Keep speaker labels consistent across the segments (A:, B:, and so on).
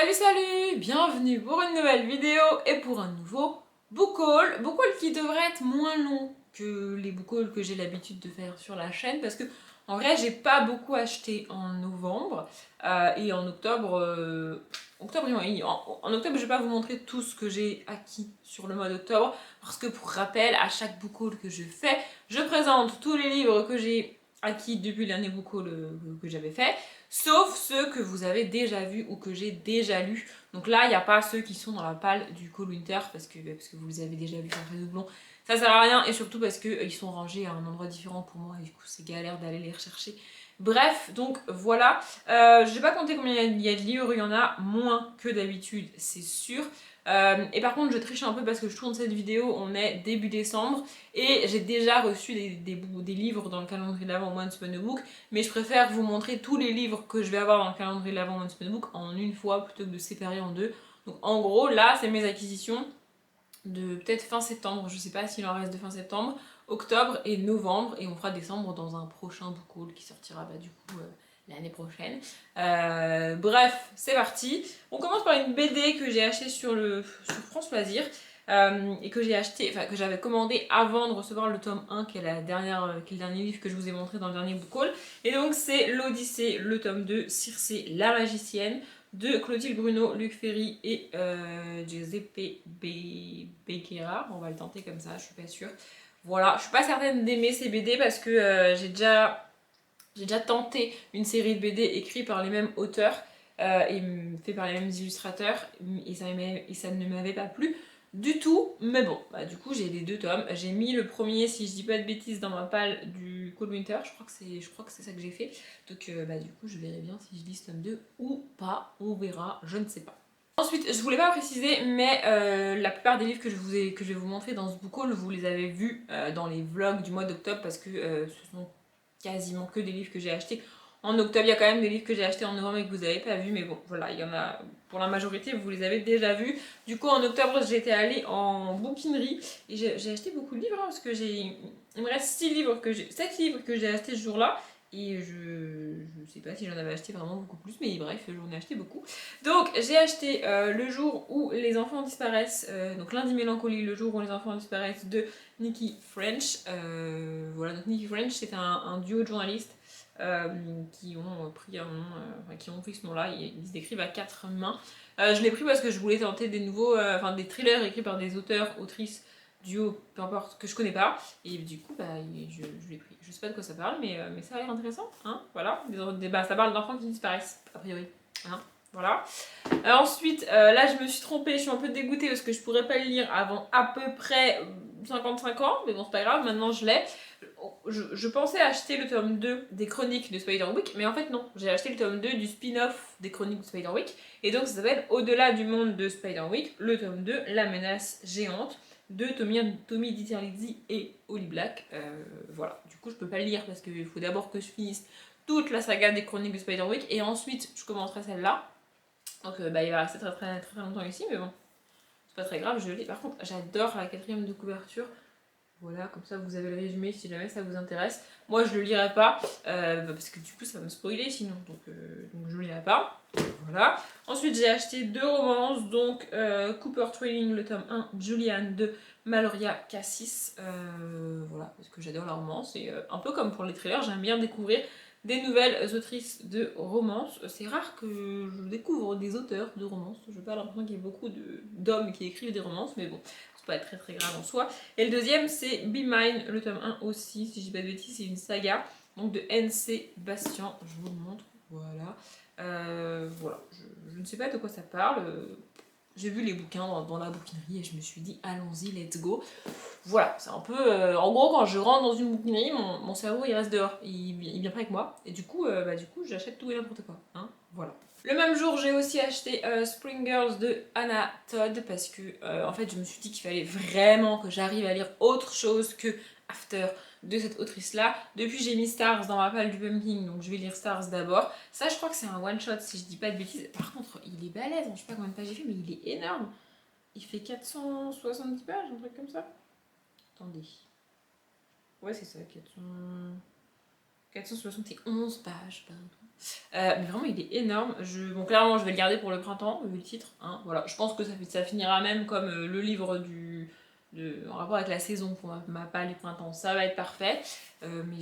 A: Salut, bienvenue pour une nouvelle vidéo et pour un nouveau book haul. Book haul qui devrait être moins long que les book hauls que j'ai l'habitude de faire sur la chaîne parce que en vrai j'ai pas beaucoup acheté en novembre et en octobre, oui, en octobre je vais pas vous montrer tout ce que j'ai acquis sur le mois d'octobre parce que pour rappel à chaque book haul que je fais je présente tous les livres que j'ai acquis depuis l'année book haul que j'avais fait, sauf ceux que vous avez déjà vus ou que j'ai déjà lus. Donc là, il n'y a pas ceux qui sont dans la palle du Call Winter parce que vous les avez déjà vus, ça fait doublon. Ça sert à rien et surtout parce qu'ils sont rangés à un endroit différent pour moi et du coup c'est galère d'aller les rechercher. Bref, donc voilà. Je n'ai pas compté combien il y a de livres, il y en a moins que d'habitude, c'est sûr. Et par contre, je triche un peu parce que je tourne cette vidéo, on est début décembre et j'ai déjà reçu des livres dans le calendrier de l'Avent One Spun Book, mais je préfère vous montrer tous les livres que je vais avoir dans le calendrier de l'Avent One Spun Book en une fois plutôt que de séparer en deux. Donc en gros, là, c'est mes acquisitions de peut-être fin septembre, je sais pas s'il en reste de fin septembre, octobre et novembre, et on fera décembre dans un prochain book haul qui sortira du coup l'année prochaine. Bref, c'est parti. On commence par une BD que j'ai achetée sur France Loisirs. Et que j'ai acheté, enfin que j'avais commandé avant de recevoir le tome 1 qui est, qui est le dernier livre que je vous ai montré dans le dernier book haul. Et donc c'est l'Odyssée, le tome 2, Circé la magicienne, de Clotilde Bruno, Luc Ferry et Giuseppe Becquera. On va le tenter comme ça, je suis pas sûre. Voilà, je suis pas certaine d'aimer ces BD parce que j'ai déjà tenté une série de BD écrits par les mêmes auteurs et fait par les mêmes illustrateurs et ça ne m'avait pas plu du tout, mais bon, du coup j'ai les deux tomes. J'ai mis le premier, si je dis pas de bêtises, dans ma palle du Cold Winter, je crois que c'est ça que j'ai fait. Donc du coup je verrai bien si je lis ce tome 2 ou pas, on verra, je ne sais pas. Ensuite, je voulais pas préciser, mais la plupart des livres que je vais vous montrer dans ce book haul, vous les avez vus dans les vlogs du mois d'octobre parce que ce sont quasiment que des livres que j'ai achetés en octobre. Il y a quand même des livres que j'ai achetés en novembre et que vous n'avez pas vus, mais bon, voilà, il y en a pour la majorité, vous les avez déjà vus. Du coup, en octobre, j'étais allée en bouquinerie et j'ai acheté beaucoup de livres parce que il me reste 7 livres que j'ai achetés ce jour-là. Et je sais pas si j'en avais acheté vraiment beaucoup plus, mais bref, j'en ai acheté beaucoup. Donc j'ai acheté Le jour où les enfants disparaissent, donc Lundi Mélancolie, Le jour où les enfants disparaissent de Nikki French. Voilà, donc Nikki French, c'est un duo de journalistes qui ont pris qui ont pris ce nom-là. Ils se décrivent à quatre mains. Je l'ai pris parce que je voulais tenter des nouveaux, des thrillers écrits par des auteurs, autrices, duo, peu importe, que je connais pas. Et du coup, je l'ai pris. Je sais pas de quoi ça parle, mais ça a l'air intéressant. Hein, voilà. Ça parle d'enfants qui disparaissent, a priori. Hein, voilà. Ensuite, là je me suis trompée, je suis un peu dégoûtée parce que je pourrais pas le lire avant à peu près 55 ans, mais bon c'est pas grave, maintenant je l'ai. Je pensais acheter le tome 2 des chroniques de Spiderwick, mais en fait non, j'ai acheté le tome 2 du spin-off des chroniques de Spiderwick, et donc ça s'appelle Au-delà du monde de Spiderwick, le tome 2, La menace géante, de Tommy Diterlizzi et Holly Black. Voilà, du coup je peux pas le lire parce qu'il faut d'abord que je finisse toute la saga des chroniques de Spiderwick, et ensuite je commencerai celle-là. Donc il va rester très longtemps ici, mais bon, c'est pas très grave, je l'ai. Par contre, j'adore la quatrième de couverture. Voilà, comme ça vous avez le résumé si jamais ça vous intéresse. Moi je le lirai pas, parce que du coup ça va me spoiler sinon, donc je le lirai pas. Voilà. Ensuite j'ai acheté deux romances, donc Cooper Trailing, le tome 1, Julian de Maloria Cassis. Voilà, parce que j'adore la romance, et un peu comme pour les trailers, j'aime bien découvrir des nouvelles autrices de romance. C'est rare que je découvre des auteurs de romance. Je n'ai pas l'impression qu'il y ait beaucoup d'hommes qui écrivent des romances, mais bon, c'est pas très grave en soi. Et le deuxième, c'est Be Mine, le tome 1 aussi, si je dis pas de bêtises, c'est une saga, donc de N.C. Bastian. Je vous le montre, voilà. Voilà, je ne sais pas de quoi ça parle. J'ai vu les bouquins dans la bouquinerie et je me suis dit, allons-y, let's go. Voilà, c'est un peu. En gros, quand je rentre dans une bouquinerie, mon cerveau il reste dehors, il vient pas avec moi, et du coup, j'achète tout et n'importe quoi. Hein, voilà. Le même jour, j'ai aussi acheté Spring Girls de Anna Todd parce que en fait, je me suis dit qu'il fallait vraiment que j'arrive à lire autre chose que After de cette autrice-là. Depuis, j'ai mis Stars dans ma palle du pumping, donc je vais lire Stars d'abord. Ça, je crois que c'est un one-shot si je dis pas de bêtises. Par contre, il est balèze, je sais pas combien de pages j'ai fait, mais il est énorme. Il fait 470 pages, un truc comme ça. Attendez. Ouais, c'est ça, 400. 471 pages, pardon. Mais vraiment, il est énorme. Bon, clairement, je vais le garder pour le printemps, vu le titre. Hein, voilà. Je pense que ça finira même comme le livre en rapport avec la saison pour ma palle et printemps. Ça va être parfait. Mais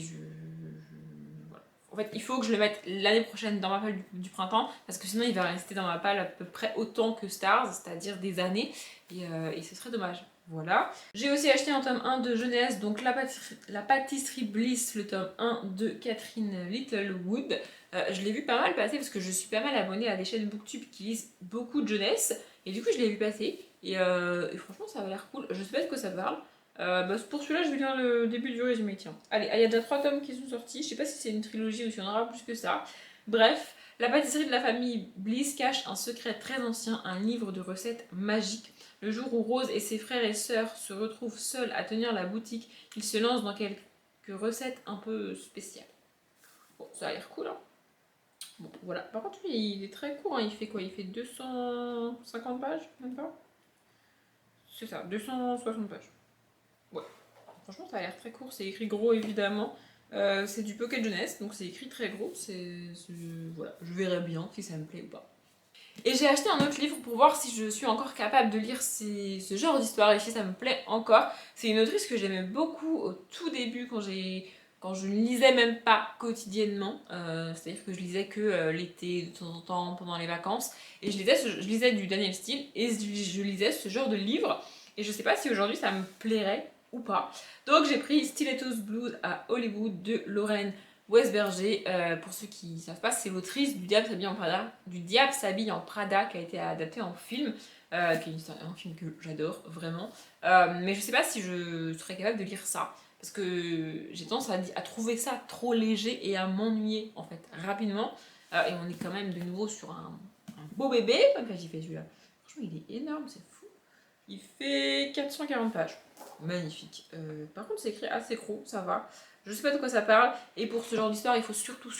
A: voilà. En fait, il faut que je le mette l'année prochaine dans ma palle du printemps, parce que sinon, il va rester dans ma palle à peu près autant que Stars, c'est-à-dire des années. Et ce serait dommage. Voilà. J'ai aussi acheté un tome 1 de jeunesse, donc la pâtisserie Bliss, le tome 1 de Catherine Littlewood. Je l'ai vu pas mal passer parce que je suis pas mal abonnée à des chaînes booktube qui lisent beaucoup de jeunesse. Et du coup, je l'ai vu passer. Et franchement, ça a l'air cool. Je sais pas de quoi ça parle. Pour celui-là, je vais lire le début du résumé. Tiens. Allez, il y a déjà 3 tomes qui sont sortis. Je sais pas si c'est une trilogie ou s'il y en aura plus que ça. Bref, la pâtisserie de la famille Bliss cache un secret très ancien, un livre de recettes magiques. Le jour où Rose et ses frères et sœurs se retrouvent seuls à tenir la boutique, ils se lancent dans quelques recettes un peu spéciales. Bon, ça a l'air cool, hein. Bon, voilà. Par contre, lui, il est très court, hein. Il fait quoi? Il fait 250 pages, même pas? C'est ça, 260 pages. Ouais. Franchement, ça a l'air très court. C'est écrit gros, évidemment. C'est du pocket jeunesse, donc c'est écrit très gros. Voilà. Je verrai bien si ça me plaît ou pas. Et j'ai acheté un autre livre pour voir si je suis encore capable de lire ce genre d'histoire et si ça me plaît encore. C'est une autrice que j'aimais beaucoup au tout début quand je ne lisais même pas quotidiennement. C'est-à-dire que je lisais que l'été, de temps en temps, pendant les vacances. Et je lisais du Daniel Steele et je lisais ce genre de livre. Et je sais pas si aujourd'hui ça me plairait ou pas. Donc j'ai pris Stilettos Blues à Hollywood de Lorraine Westberger. Pour ceux qui ne savent pas, c'est l'autrice du Diable s'habille en Prada qui a été adapté en film, qui est un film que j'adore vraiment. Mais je sais pas si je serais capable de lire ça, parce que j'ai tendance à trouver ça trop léger et à m'ennuyer en fait rapidement. Et on est quand même de nouveau sur un beau bébé. Enfin, j'y fais celui-là. Franchement, il est énorme, c'est fou. Il fait 440 pages. Magnifique. Par contre, c'est écrit assez gros, ça va. Je sais pas de quoi ça parle. Et pour ce genre d'histoire, il faut surtout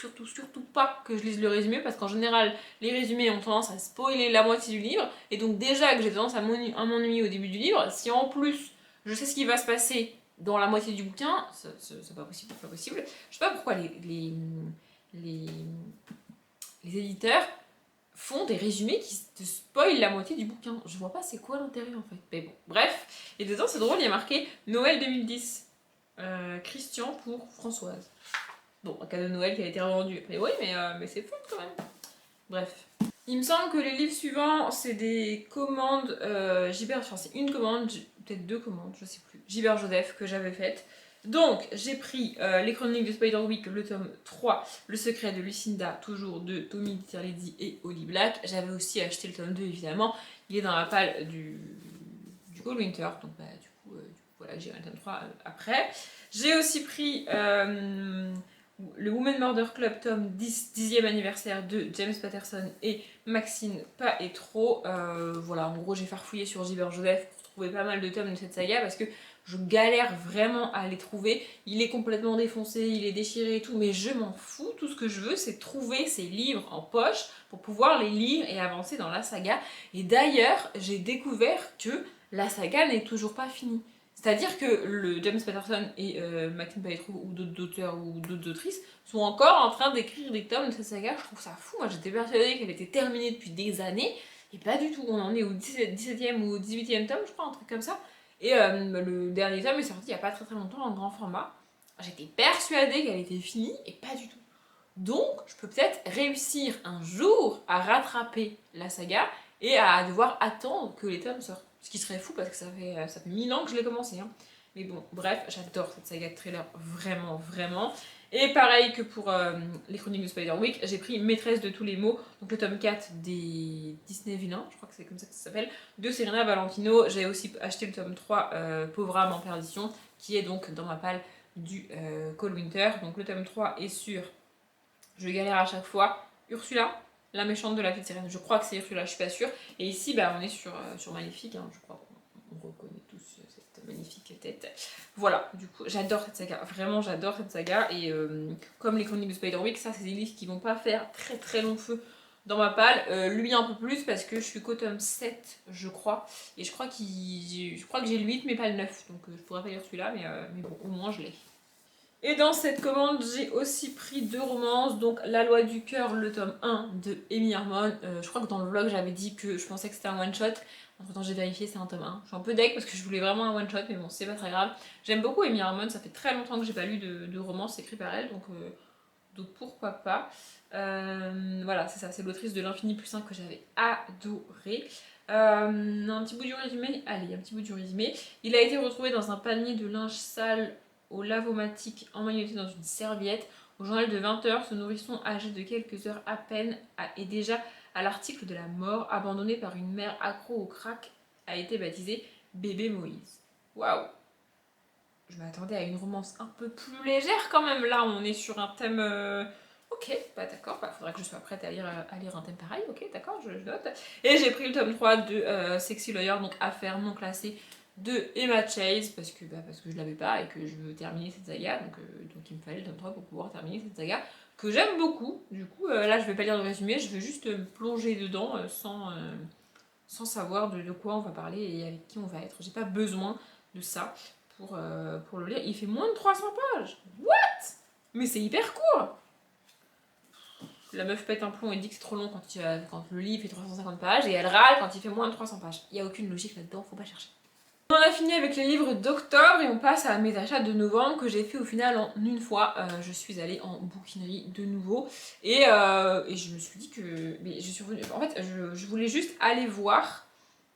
A: pas que je lise le résumé, parce qu'en général, les résumés ont tendance à spoiler la moitié du livre. Et donc déjà que j'ai tendance à m'ennuyer au début du livre, si en plus je sais ce qui va se passer dans la moitié du bouquin, c'est pas possible, c'est pas possible. Je sais pas pourquoi les éditeurs font des résumés qui te spoilent la moitié du bouquin. Je vois pas c'est quoi l'intérêt en fait. Mais bon, bref. Et dedans, c'est drôle, il y a marqué Noël 2010. Christian pour Françoise. Bon, un cadeau de Noël qui a été revendu. Mais oui, mais c'est fun quand même. Bref. Il me semble que les livres suivants, c'est des commandes enfin c'est une commande, peut-être 2 commandes, je sais plus. Gilbert Joseph que j'avais faites. Donc, j'ai pris Les Chroniques de Spiderwick, le tome 3, Le secret de Lucinda, toujours de Tommy Tirledi et Holly Black. J'avais aussi acheté le tome 2, évidemment. Il est dans la palle du Cold Winter, donc du coup, voilà, j'ai un tome 3 après. J'ai aussi pris le Women Murder Club, tome 10, 10e anniversaire de James Patterson et Maxine Paetro. Voilà, en gros, j'ai farfouillé sur Gilbert Joseph pour trouver pas mal de tomes de cette saga parce que je galère vraiment à les trouver. Il est complètement défoncé, il est déchiré et tout, mais je m'en fous. Tout ce que je veux, c'est trouver ces livres en poche pour pouvoir les lire et avancer dans la saga. Et d'ailleurs, j'ai découvert que la saga n'est toujours pas finie. C'est-à-dire que le James Patterson et Maxine Paetro ou d'autres auteurs ou d'autres autrices sont encore en train d'écrire des tomes de cette saga. Je trouve ça fou. Moi, j'étais persuadée qu'elle était terminée depuis des années. Et pas du tout. On en est au 17e ou au 18e tome, je crois, un truc comme ça. Et le dernier tome est sorti il n'y a pas très très longtemps en grand format. J'étais persuadée qu'elle était finie et pas du tout. Donc, je peux peut-être réussir un jour à rattraper la saga et à devoir attendre que les tomes sortent. Ce qui serait fou parce que ça fait 1000 ans que je l'ai commencé. Hein. Mais bon, bref, j'adore cette saga de thriller, vraiment, vraiment. Et pareil que pour les Chroniques de Spiderwick, j'ai pris Maîtresse de tous les mots, donc le tome 4 des Disney Vilains, je crois que c'est comme ça que ça s'appelle, de Serena Valentino. J'ai aussi acheté le tome 3, Pauvre âme en perdition, qui est donc dans ma palle du Cold Winter. Donc le tome 3 est sur, je galère à chaque fois, Ursula, la méchante de la petite sirène. Je crois que c'est Ursula, je suis pas sûre. Et ici, on est sur Maléfique, hein, je crois qu'on reconnaît tous cette magnifique tête. Voilà, du coup, j'adore cette saga. Vraiment, j'adore cette saga. Et comme les Chroniques de Spiderwick, ça, c'est des livres qui vont pas faire très très long feu dans ma palle. Lui, un peu plus, parce que je suis qu'au tome 7, je crois. Et je crois que j'ai le 8, mais pas le 9. Donc, je pourrais pas lire celui-là, mais bon, au moins, je l'ai. Et dans cette commande, j'ai aussi pris 2 romances, donc La Loi du Cœur, le tome 1 de Amy Harmon. Je crois que dans le vlog, j'avais dit que je pensais que c'était un one-shot. Entre temps, j'ai vérifié, c'est un tome 1. Je suis un peu deg parce que je voulais vraiment un one-shot, mais bon, c'est pas très grave. J'aime beaucoup Amy Harmon, ça fait très longtemps que j'ai pas lu de romance écrit par elle, donc pourquoi pas. Voilà, c'est ça, c'est l'autrice de l'Infini plus 1 que j'avais adoré. Un petit bout du résumé, allez, un petit bout du résumé. Il a été retrouvé dans un panier de linge sale au lavomatique emmailloté dans une serviette. Au journal de 20h, ce nourrisson âgé de quelques heures à peine est déjà à l'article de la mort, abandonné par une mère accro au crack, a été baptisé Bébé Moïse. Waouh! Je m'attendais à une romance un peu plus légère quand même. Là, on est sur un thème. Ok, bah d'accord, bah faudra que je sois prête à lire un thème pareil. Ok, d'accord, je note. Et j'ai pris le tome 3 de Sexy Lawyer, donc Affaires non classées de Emma Chase, parce que je l'avais pas et que je veux terminer cette saga. Donc il me fallait le tome 3 pour pouvoir terminer cette saga que j'aime beaucoup. Du coup, là, je vais pas lire le résumé, je vais juste me plonger dedans sans savoir de quoi on va parler et avec qui on va être. J'ai pas besoin de ça pour le lire. Il fait moins de 300 pages. What? Mais c'est hyper court. La meuf pète un plomb et dit que c'est trop long quand le livre fait 350 pages et elle râle quand il fait moins de 300 pages. Il n'y a aucune logique là-dedans, faut pas chercher. On a fini avec les livres d'octobre et on passe à mes achats de novembre que j'ai fait au final en une fois. Je suis allée en bouquinerie de nouveau et je me suis dit que... Mais je suis revenue... En fait, je voulais juste aller voir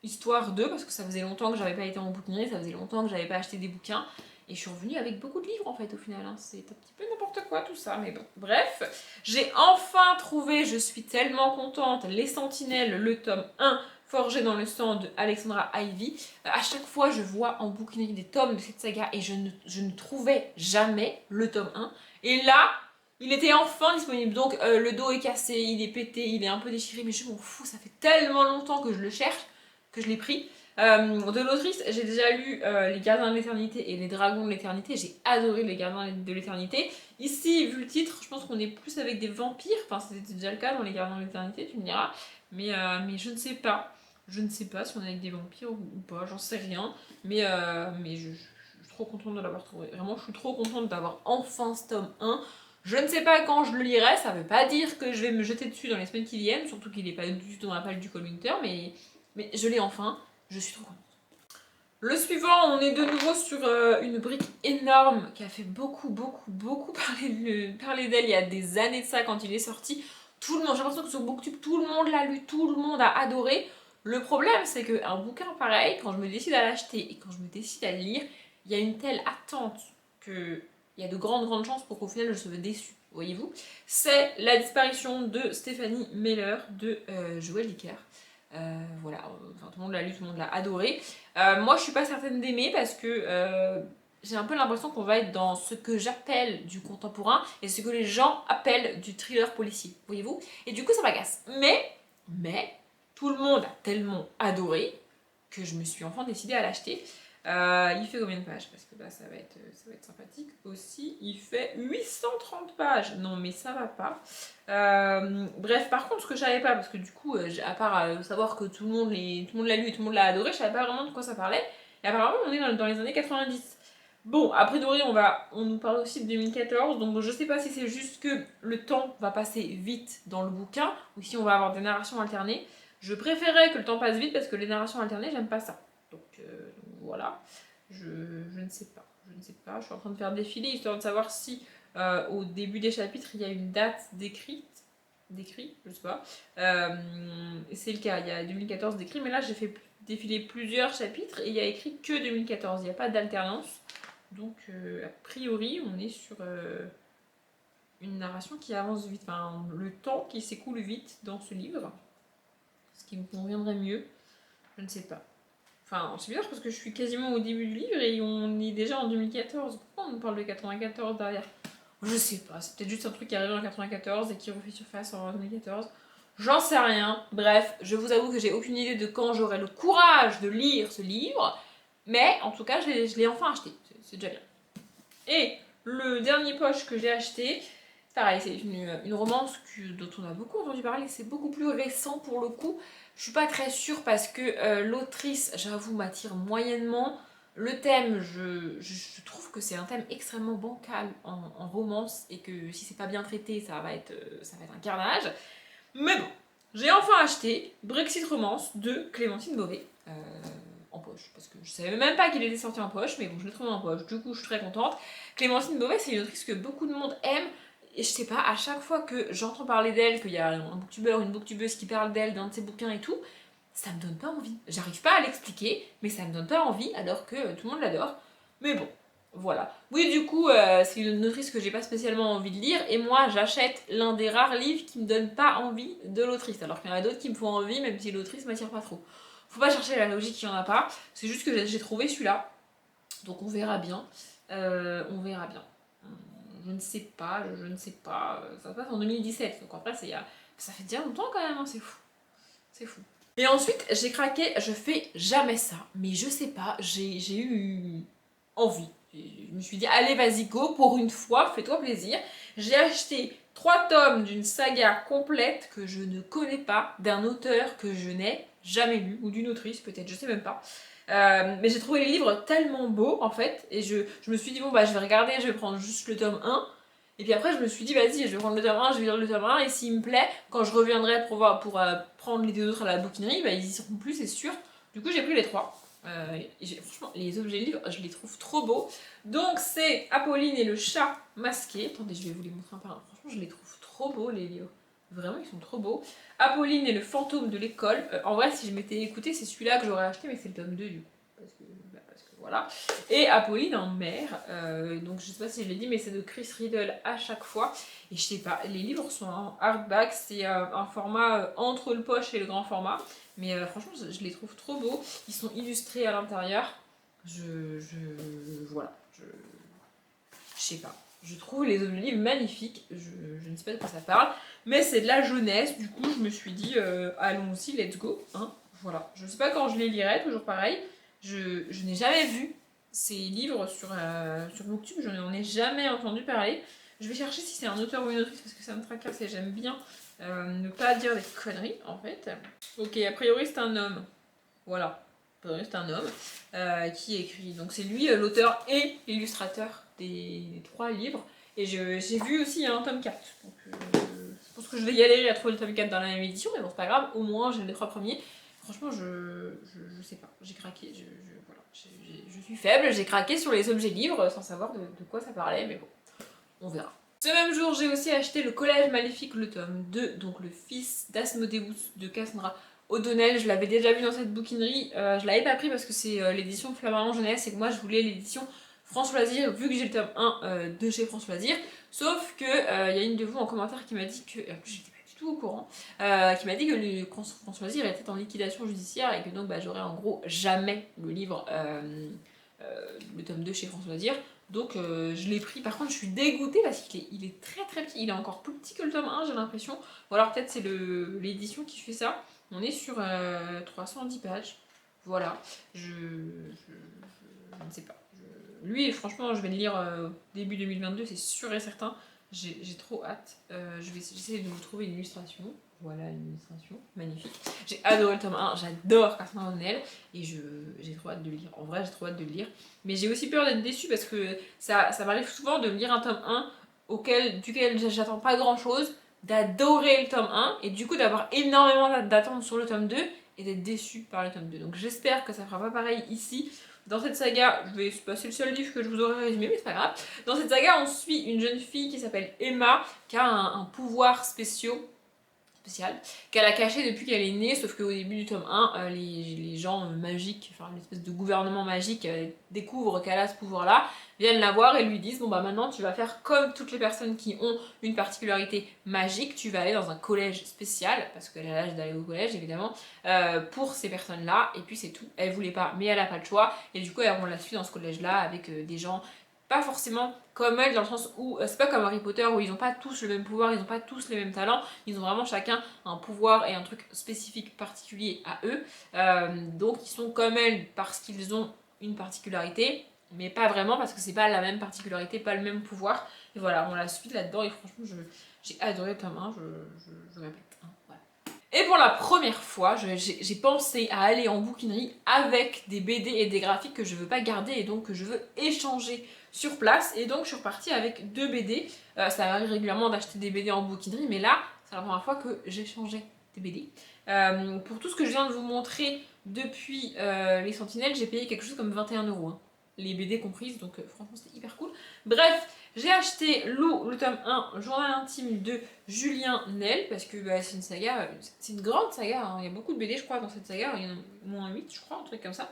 A: Histoire 2 parce que ça faisait longtemps que j'avais pas été en bouquinerie, ça faisait longtemps que j'avais pas acheté des bouquins et je suis revenue avec beaucoup de livres en fait au final. Hein. C'est un petit peu n'importe quoi tout ça, mais bon. Bref, j'ai enfin trouvé, je suis tellement contente, Les Sentinelles, le tome 1 Forgé dans le sang de Alexandra Ivy. À chaque fois, je vois en bouquinerie des tomes de cette saga et je ne trouvais jamais le tome 1. Et là, il était enfin disponible. Donc, le dos est cassé, il est pété, il est un peu déchiré, mais je m'en fous, ça fait tellement longtemps que je le cherche que je l'ai pris. De l'autrice, j'ai déjà lu Les Gardiens de l'Éternité et Les Dragons de l'Éternité. J'ai adoré Les Gardiens de l'Éternité. Ici, vu le titre, je pense qu'on est plus avec des vampires. Enfin, c'était déjà le cas dans Les Gardiens de l'Éternité, tu me diras. Mais je ne sais pas. Je ne sais pas si on est avec des vampires ou pas, j'en sais rien. Mais je suis trop contente de l'avoir trouvé. Vraiment, je suis trop contente d'avoir enfin ce tome 1. Je ne sais pas quand je le lirai, ça veut pas dire que je vais me jeter dessus dans les semaines qui viennent, surtout qu'il n'est pas du tout dans la palle du Cold Winter, mais je l'ai enfin, je suis trop contente. Le suivant, on est de nouveau sur une brique énorme qui a fait beaucoup parler d'elle il y a des années de ça quand il est sorti. Tout le monde, j'ai l'impression que sur Booktube, tout le monde l'a lu, tout le monde a adoré. Le problème, c'est qu'un bouquin pareil, quand je me décide à l'acheter et quand je me décide à le lire, il y a une telle attente qu'il y a de grandes chances pour qu'au final je sois déçue, voyez-vous. C'est la disparition de Stéphanie Meller de Joël Dicker. Voilà, enfin, tout le monde l'a lu, tout le monde l'a adoré. Moi, je suis pas certaine d'aimer parce que j'ai un peu l'impression qu'on va être dans ce que j'appelle du contemporain et ce que les gens appellent du thriller policier, voyez-vous. Et du coup, ça m'agace. Mais, tout le monde a tellement adoré que je me suis enfin décidée à l'acheter. Il fait combien de pages? Parce que là, ça va être sympathique aussi. Il fait 830 pages. Non, mais ça va pas. Bref, par contre, ce que je savais pas, parce que du coup, à part savoir que tout le monde l'a lu et tout le monde l'a adoré, je savais pas vraiment de quoi ça parlait. Et apparemment, on est dans les années 90. Bon, a priori, on nous parle aussi de 2014, donc je sais pas si c'est juste que le temps va passer vite dans le bouquin, ou si on va avoir des narrations alternées. Je préférais que le temps passe vite parce que les narrations alternées, j'aime pas ça. Donc voilà, je ne sais pas. Je suis en train de faire défiler histoire de savoir si au début des chapitres il y a une date décrite, je sais pas. C'est le cas, il y a 2014 décrit, mais là j'ai fait défiler plusieurs chapitres et il y a écrit que 2014, il n'y a pas d'alternance. Donc a priori on est sur une narration qui avance vite, enfin le temps qui s'écoule vite dans ce livre, ce qui me conviendrait mieux, je ne sais pas. Enfin, c'est bizarre parce que je suis quasiment au début du livre et on est déjà en 2014. Pourquoi on nous parle de 94 derrière? Je sais pas, c'est peut-être juste un truc qui arrive en 94 et qui refait surface en 2014. J'en sais rien. Bref, je vous avoue que j'ai aucune idée de quand j'aurai le courage de lire ce livre. Mais en tout cas, je l'ai enfin acheté. C'est déjà bien. Et le dernier poche que j'ai acheté, pareil, c'est une romance dont on a beaucoup entendu parler. C'est beaucoup plus récent pour le coup. Je suis pas très sûre parce que l'autrice, j'avoue, m'attire moyennement. Le thème, je trouve que c'est un thème extrêmement bancal en romance et que si c'est pas bien traité, ça va être un carnage. Mais bon, j'ai enfin acheté Brexit Romance de Clémentine Beauvais en poche. Parce que je savais même pas qu'il était sorti en poche, mais bon, je l'ai trouvé en poche. Du coup, je suis très contente. Clémentine Beauvais, c'est une autrice que beaucoup de monde aime. Et je sais pas, à chaque fois que j'entends parler d'elle, qu'il y a un booktubeur ou une booktubeuse qui parle d'elle, d'un de ses bouquins et tout, ça me donne pas envie. J'arrive pas à l'expliquer, mais ça me donne pas envie alors que tout le monde l'adore. Mais bon, voilà. Oui, du coup, c'est une autrice que j'ai pas spécialement envie de lire, et moi j'achète l'un des rares livres qui me donnent pas envie de l'autrice, alors qu'il y en a d'autres qui me font envie, même si l'autrice m'attire pas trop. Faut pas chercher la logique, il y en a pas. C'est juste que j'ai trouvé celui-là, donc on verra bien. On verra bien. Je ne sais pas, je ne sais pas. Ça se passe en 2017, donc après ça fait déjà longtemps quand même, hein, c'est fou. C'est fou. Et ensuite, j'ai craqué, je fais jamais ça, mais je sais pas, j'ai eu envie. Je me suis dit, allez, vas-y, go, pour une fois, fais-toi plaisir. J'ai acheté 3 tomes d'une saga complète que je ne connais pas, d'un auteur que je n'ai jamais lu, ou d'une autrice peut-être, je sais même pas. Mais j'ai trouvé les livres tellement beaux en fait, et je me suis dit, bon bah je vais regarder, je vais prendre juste le tome 1. Et puis après, je me suis dit, vas-y, je vais prendre le tome 1, je vais lire le tome 1, et s'il me plaît, quand je reviendrai pour prendre les deux autres à la bouquinerie, bah, ils y seront plus, c'est sûr. Du coup, j'ai pris les 3. Franchement, les objets livres, je les trouve trop beaux. Donc, c'est Apolline et le chat masqué. Attendez, je vais vous les montrer un par un. Franchement, je les trouve trop beaux, les livres. Vraiment, ils sont trop beaux. Apolline et le fantôme de l'école. En vrai, si je m'étais écouté, c'est celui-là que j'aurais acheté, mais c'est le tome 2 du coup. Parce que voilà. Et Apolline en mer. Donc je sais pas si je l'ai dit, mais c'est de Chris Riddle à chaque fois. Et je sais pas, les livres sont en hardback, c'est un format entre le poche et le grand format. Mais franchement, je les trouve trop beaux. Ils sont illustrés à l'intérieur. Voilà. Je sais pas. Je trouve les objets livres magnifiques. Je ne sais pas de quoi ça parle. Mais c'est de la jeunesse. Du coup, je me suis dit, allons-y, let's go. Hein, voilà. Je sais pas quand je les lirai, toujours pareil. Je n'ai jamais vu ces livres sur Booktube, je n'en ai jamais entendu parler. Je vais chercher si c'est un auteur ou une autrice parce que ça me tracasse et j'aime bien ne pas dire des conneries en fait. Ok, a priori c'est un homme. Voilà. A priori c'est un homme qui écrit. Donc c'est lui l'auteur et l'illustrateur des 3 livres. Et j'ai vu aussi un tome 4. Donc je pense que je vais galérer à trouver le tome 4 dans la même édition, mais bon, c'est pas grave, au moins j'ai les 3 premiers. Franchement, je sais pas, j'ai craqué, voilà. Je suis faible, j'ai craqué sur les objets livres sans savoir de quoi ça parlait, mais bon, on verra. Ce même jour, j'ai aussi acheté Le Collège Maléfique, le tome 2, donc le fils d'Asmodeus de Cassandra O'Donnell. Je l'avais déjà vu dans cette bouquinerie, je l'avais pas pris parce que c'est l'édition Flammarion Jeunesse et que moi je voulais l'édition France Loisir, vu que j'ai le tome 1 de chez France Loisir. Sauf que y a une de vous en commentaire qui m'a dit que, en plus j'étais pas du tout au courant, qui m'a dit que le France Loisir était en liquidation judiciaire et que donc bah, j'aurais en gros jamais le livre, le tome 2 chez France Loisir. Donc je l'ai pris. Par contre, je suis dégoûtée parce qu'il est très très petit. Il est encore plus petit que le tome 1, j'ai l'impression. Ou alors peut-être c'est l'édition qui fait ça. On est sur 310 pages. Voilà. Je ne sais pas. Lui, franchement, je vais le lire début 2022, c'est sûr et certain. J'ai trop hâte. J'essaie de vous trouver une illustration. Voilà une illustration magnifique. J'ai adoré le tome 1, j'adore Cassandra O'Donnell et j'ai trop hâte de le lire. En vrai, j'ai trop hâte de le lire. Mais j'ai aussi peur d'être déçue parce que ça m'arrive souvent de lire un tome 1 duquel j'attends pas grand chose, d'adorer le tome 1 et du coup d'avoir énormément d'attentes sur le tome 2 et d'être déçue par le tome 2. Donc j'espère que ça fera pas pareil ici. Dans cette saga, c'est le seul livre que je vous aurais résumé, mais c'est pas grave. Dans cette saga, on suit une jeune fille qui s'appelle Emma, qui a un pouvoir spécial, qu'elle a caché depuis qu'elle est née, sauf qu'au début du tome 1, les gens magiques, enfin une espèce de gouvernement magique découvrent qu'elle a ce pouvoir-là, viennent la voir et lui disent bon bah maintenant tu vas faire comme toutes les personnes qui ont une particularité magique, tu vas aller dans un collège spécial, parce qu'elle a l'âge d'aller au collège évidemment, pour ces personnes-là, et puis c'est tout. Elle voulait pas, mais elle a pas le choix, et du coup on la suit dans ce collège-là avec des gens pas forcément comme elle, dans le sens où c'est pas comme Harry Potter où ils ont pas tous le même pouvoir, ils ont pas tous les mêmes talents, ils ont vraiment chacun un pouvoir et un truc spécifique particulier à eux. Donc ils sont comme elle parce qu'ils ont une particularité, mais pas vraiment parce que c'est pas la même particularité, pas le même pouvoir. Et voilà, on la suit là-dedans et franchement j'ai adoré le tome 1, je répète. Hein, voilà. Et pour la première fois, j'ai pensé à aller en bouquinerie avec des BD et des graphiques que je veux pas garder et donc que je veux échanger sur place. Et donc je suis repartie avec 2 BD. Ça m'arrive régulièrement d'acheter des BD en bouquinerie, mais là, c'est la première fois que j'ai changé des BD. Pour tout ce que je viens de vous montrer depuis les Sentinelles, j'ai payé quelque chose comme 21 €. Hein. Les BD comprises, donc franchement c'était hyper cool. Bref, j'ai acheté Lou, le tome 1, Journal intime de Julien Nel, parce que bah, c'est une saga, c'est une grande saga, hein. Il y a beaucoup de BD je crois dans cette saga, il y en a au moins 8 je crois, un truc comme ça.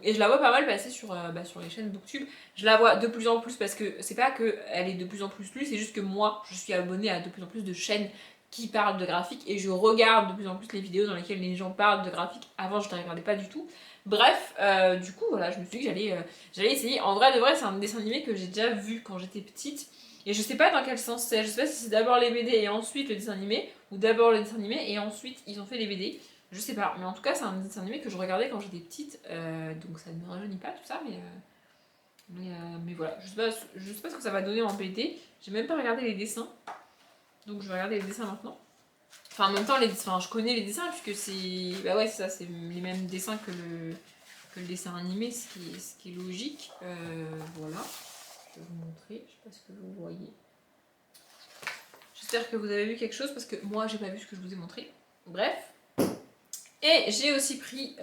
A: Et je la vois pas mal passer sur les chaînes Booktube. Je la vois de plus en plus parce que c'est pas qu'elle est de plus en plus lue, c'est juste que moi je suis abonnée à de plus en plus de chaînes qui parlent de graphique et je regarde de plus en plus les vidéos dans lesquelles les gens parlent de graphique. Avant je ne les regardais pas du tout. Bref, du coup voilà, je me suis dit que j'allais essayer. En vrai de vrai, c'est un dessin animé que j'ai déjà vu quand j'étais petite. Et je sais pas dans quel sens c'est. Je sais pas si c'est d'abord les BD et ensuite le dessin animé, ou d'abord le dessin animé et ensuite ils ont fait les BD. Je sais pas, mais en tout cas c'est un dessin animé que je regardais quand j'étais petite, donc ça ne me rajeunit pas tout ça, mais voilà, je sais pas ce que ça va donner en BD. J'ai même pas regardé les dessins, donc je vais regarder les dessins maintenant. Enfin, en même temps, je connais les dessins puisque c'est. Bah ouais, c'est ça, c'est les mêmes dessins que le dessin animé, ce qui est logique. Voilà, je vais vous montrer, je sais pas ce que vous voyez. J'espère que vous avez vu quelque chose parce que moi, j'ai pas vu ce que je vous ai montré. Bref. Et j'ai aussi pris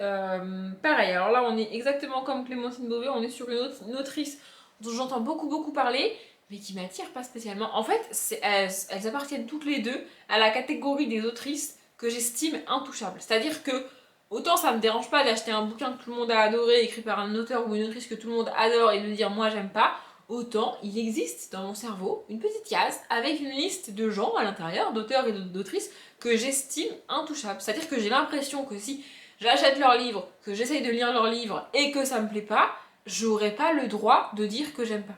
A: pareil. Alors là, on est exactement comme Clémentine Beauvais, on est sur une autrice dont j'entends beaucoup parler, mais qui m'attire pas spécialement. En fait, elles appartiennent toutes les deux à la catégorie des autrices que j'estime intouchables. C'est-à-dire que autant ça me dérange pas d'acheter un bouquin que tout le monde a adoré, écrit par un auteur ou une autrice que tout le monde adore et de dire moi j'aime pas, autant il existe dans mon cerveau une petite case avec une liste de gens à l'intérieur, d'auteurs et d'autrices, que j'estime intouchables. C'est-à-dire que j'ai l'impression que si j'achète leurs livres, que j'essaye de lire leurs livres et que ça me plaît pas, j'aurais pas le droit de dire que j'aime pas.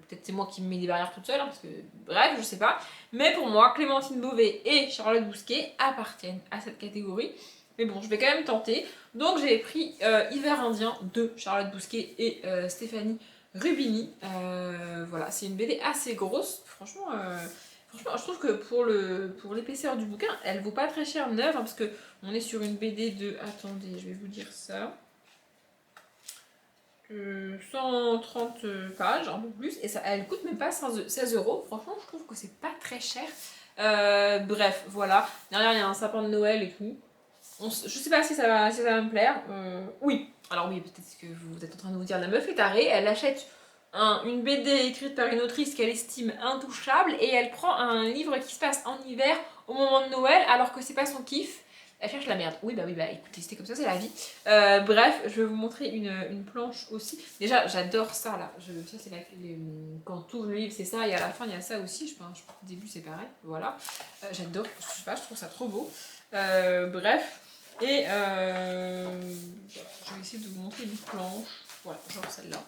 A: Peut-être c'est moi qui me mets des barrières toute seule, hein, parce que bref, je sais pas. Mais pour moi, Clémentine Beauvais et Charlotte Bousquet appartiennent à cette catégorie. Mais bon, je vais quand même tenter. Donc j'ai pris Hiver Indien de Charlotte Bousquet et Stéphanie Rubini. Voilà, c'est une BD assez grosse. Franchement, je trouve que pour l'épaisseur du bouquin, elle vaut pas très cher neuve, hein, parce que on est sur une BD de. Attendez, je vais vous dire ça. 130 pages, un peu plus, et ça, elle coûte même pas 16 €. Franchement, je trouve que c'est pas très cher. Bref, voilà. Derrière, il y a un sapin de Noël et tout. Je sais pas si ça va me plaire. Oui. Alors oui, peut-être que vous êtes en train de vous dire la meuf est tarée, elle achète une BD écrite par une autrice qu'elle estime intouchable et elle prend un livre qui se passe en hiver au moment de Noël alors que c'est pas son kiff. Elle cherche la merde. Oui, bah écoutez, c'était comme ça, c'est la vie. Bref, je vais vous montrer une planche aussi. Déjà, j'adore ça là. Ça, c'est quand tout le livre, c'est ça, et à la fin, il y a ça aussi. Je pense au début, c'est pareil. Voilà. J'adore, je sais pas, je trouve ça trop beau. Bref. Et je vais essayer de vous montrer une planche. Voilà, genre celle-là.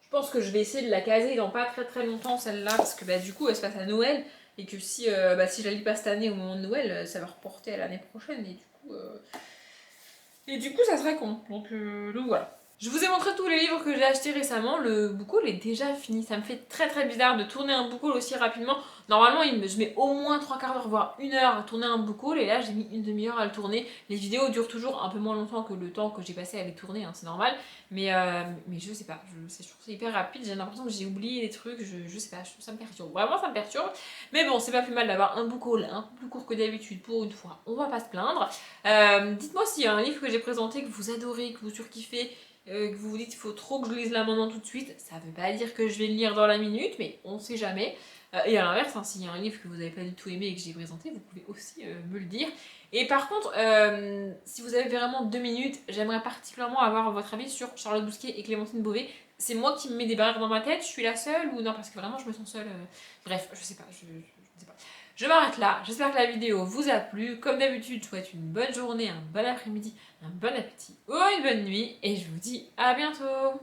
A: Je pense que je vais essayer de la caser dans pas très longtemps celle-là parce que du coup elle se passe à Noël et que si je la lis pas cette année au moment de Noël, ça va reporter à l'année prochaine et du coup ça serait con. Donc voilà. Je vous ai montré tous les livres que j'ai achetés récemment, le book haul est déjà fini, ça me fait très bizarre de tourner un book haul aussi rapidement. Normalement je mets au moins 3/4 d'heure voire 1 heure à tourner un book haul et là j'ai mis une demi-heure à le tourner. Les vidéos durent toujours un peu moins longtemps que le temps que j'ai passé à les tourner, hein, c'est normal. Mais je sais pas, je trouve ça hyper rapide, j'ai l'impression que j'ai oublié des trucs, je sais pas, ça me perturbe, vraiment ça me perturbe. Mais bon, c'est pas plus mal d'avoir un book haul un peu plus court que d'habitude pour une fois, on va pas se plaindre. Dites-moi s'il y a un livre que j'ai présenté que vous adorez, que vous surkiffez, que vous vous dites il faut trop que je lise là maintenant tout de suite, ça veut pas dire que je vais le lire dans la minute, mais on sait jamais. Et à l'inverse, hein, s'il y a un livre que vous n'avez pas du tout aimé et que j'ai présenté, vous pouvez aussi me le dire. Et par contre, si vous avez vraiment 2 minutes, j'aimerais particulièrement avoir votre avis sur Charlotte Bousquet et Clémentine Beauvais. C'est moi qui me mets des barrières dans ma tête, je suis la seule ou non, parce que vraiment je me sens seule. Bref, je sais pas, je sais pas. Je m'arrête là, j'espère que la vidéo vous a plu. Comme d'habitude, je vous souhaite une bonne journée, un bon après-midi, un bon appétit ou une bonne nuit. Et je vous dis à bientôt.